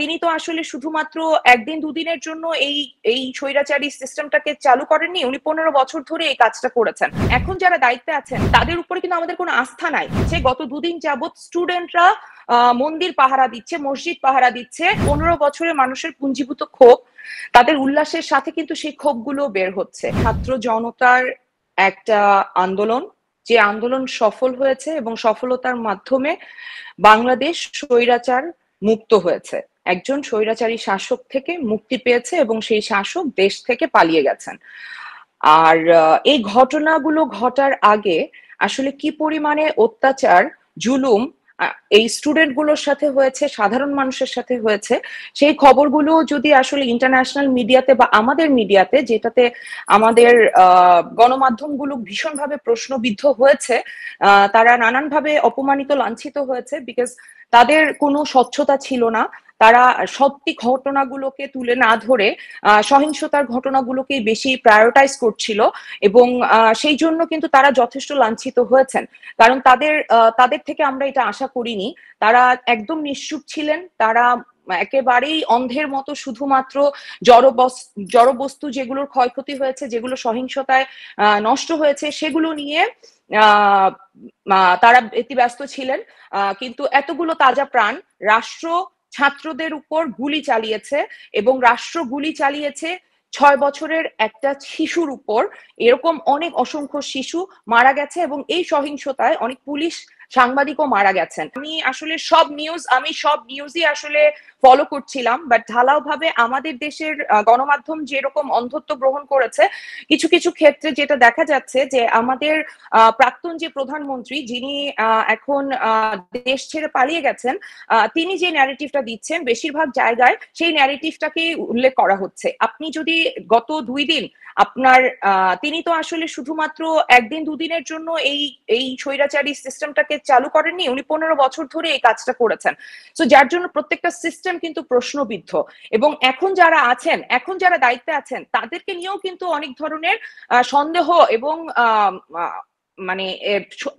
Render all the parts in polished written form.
তিনি তো আসলে শুধুমাত্র একদিন দুদিনের জন্য এই এই স্বৈরাচারী সিস্টেমটাকে চালু করেননি, উনি 15 বছর ধরে এই কাজটা করেছেন। এখন যারা দায়িত্বে আছেন তাদের উপরে কিন্তু আমাদের কোনো আস্থা নাই। সে গত দুদিন যাবৎ স্টুডেন্টরা মন্দির পাহারা দিচ্ছে, মসজিদ পাহারা দিচ্ছে। 15 বছরে মানুষের পুঞ্জীভূত ক্ষোভ, তাদের উল্লাসের সাথে কিন্তু সেই ক্ষোভগুলো বের হচ্ছে। ছাত্র জনতার একটা আন্দোলন, যে আন্দোলন সফল হয়েছে এবং সফলতার মাধ্যমে বাংলাদেশ স্বৈরাচার মুক্ত হয়েছে, একজন স্বৈরাচারী শাসক থেকে মুক্তি পেয়েছে এবং সেই শাসক দেশ থেকে পালিয়ে গেছেন। আর এই ঘটনাগুলো ঘটার আগে আসলে কি পরিমাণে অত্যাচার, জুলুম এই স্টুডেন্ট গুলোর সাথে হয়েছে, সাধারণ মানুষের সাথে হয়েছে, সেই খবরগুলো যদি আসলে ইন্টারন্যাশনাল মিডিয়াতে বা আমাদের মিডিয়াতে, যেটাতে আমাদের গণমাধ্যমগুলো ভীষণভাবে প্রশ্নবিদ্ধ হয়েছে, তারা নানানভাবে অপমানিত, লাঞ্ছিত হয়েছে, বিকজ তাদের কোনো স্বচ্ছতা ছিল না। তারা সত্যি ঘটনাগুলোকে তুলে না ধরে সহিংসতার ঘটনাগুলোকে বেশি প্রায়োরিটাইজ করছিল এবং সেই জন্য কিন্তু তারা যথেষ্ট লাঞ্ছিত হয়েছেন। কারণ তাদের থেকে আমরা এটা আশা করিনি। তারা একদম নিশ্চুপ ছিলেন। তারা একেবারেই অন্ধের মতো শুধুমাত্র জড়বস্তু যেগুলোর ক্ষয়ক্ষতি হয়েছে, যেগুলো সহিংসতায় নষ্ট হয়েছে, সেগুলো নিয়ে তারা ব্যতিব্যস্ত ছিলেন। কিন্তু এতগুলো তাজা প্রাণ, রাষ্ট্র ছাত্রদের উপর গুলি চালিয়েছে এবং রাষ্ট্র গুলি চালিয়েছে 6 বছরের একটা শিশুর উপর। এরকম অনেক অসংখ্য শিশু মারা গেছে এবং এই সহিংসতায় অনেক পুলিশ সাংবাদিকও মারা গেছেন। আমি সব নিউজই আসলে ফলো করছিলাম, বাট ঢালাও ভাবে আমাদের দেশের গণমাধ্যম যেরকম অন্ধত্ব গ্রহণ করেছে, কিছু কিছু ক্ষেত্রে যেটা দেখা যাচ্ছে যে আমাদের প্রাক্তন যে প্রধানমন্ত্রী, যিনি এখন দেশ ছেড়ে পালিয়ে গেছেন, তিনি যে ন্যারেটিভটা দিচ্ছেন, বেশিরভাগ জায়গায় সেই ন্যারেটিভটাকে উল্লেখ করা হচ্ছে। আপনি যদি গত 2 দিন তিনি তো আসলে শুধুমাত্র একদিন দুদিনের জন্য এই এই স্বৈরাচারী সিস্টেমটাকে চালু করেননি, উনি 15 বছর ধরে এই কাজটা করেছেন। তো যার জন্য প্রত্যেকটা সিস্টেম কিন্তু প্রশ্নবিদ্ধ এবং এখন যারা দায়িত্বে আছেন তাদেরকে নিয়েও কিন্তু অনেক ধরনের সন্দেহ এবং মানে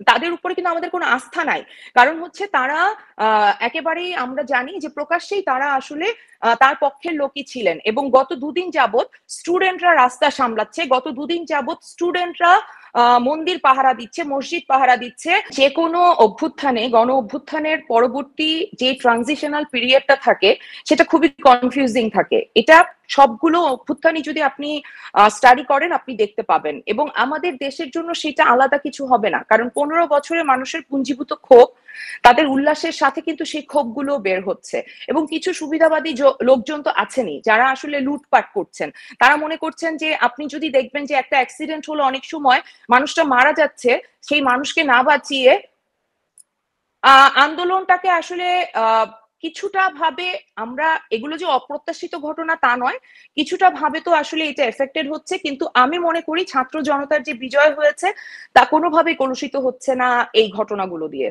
তাদের উপরে কিন্তু আমাদের কোনো আস্থা নাই। কারণ হচ্ছে তারা একেবারেই, আমরা জানি যে প্রকাশ্যেই তারা আসলে তার পক্ষের লোকই ছিলেন এবং গত দুদিন যাবৎ স্টুডেন্টরা রাস্তা সামলাচ্ছে, গত দুদিন যাবৎ স্টুডেন্টরা মন্দির পাহারা দিচ্ছে, মসজিদ পাহারা দিচ্ছে। যে কোনো অভ্যুত্থানে, গণ অভ্যুত্থানের পরবর্তী যে ট্রানজিশনাল পিরিয়ডটা থাকে সেটা খুবই কনফিউজিং থাকে। এটা সবগুলো অভ্যুত্থানই যদি আপনি স্টাডি করেন আপনি দেখতে পাবেন এবং আমাদের দেশের জন্য সেটা আলাদা কিছু হবে না। কারণ 15 বছরে মানুষের পুঞ্জীভূত ক্ষোভ, তাদের উল্লাসের সাথে কিন্তু সেই ক্ষোভগুলো বের হচ্ছে এবং কিছু সুবিধাবাদী লোকজন তো আছেনই যারা আসলে লুটপাট করছেন। তারা মনে করছেন যে আপনি যদি দেখবেন যে একটা অ্যাক্সিডেন্ট হলো, অনেক সময় মানুষটা মারা যাচ্ছে, সেই মানুষকে না বাঁচিয়ে আন্দোলনটাকে আসলে কিছুটা ভাবে, আমরা এগুলো যে অপ্রত্যাশিত ঘটনা তা নয়, কিছুটা ভাবে তো আসলে এটা এফেক্টেড হচ্ছে। কিন্তু আমি মনে করি ছাত্র জনতার যে বিজয় হয়েছে তা কোনোভাবেই কলুষিত হচ্ছে না এই ঘটনাগুলো দিয়ে।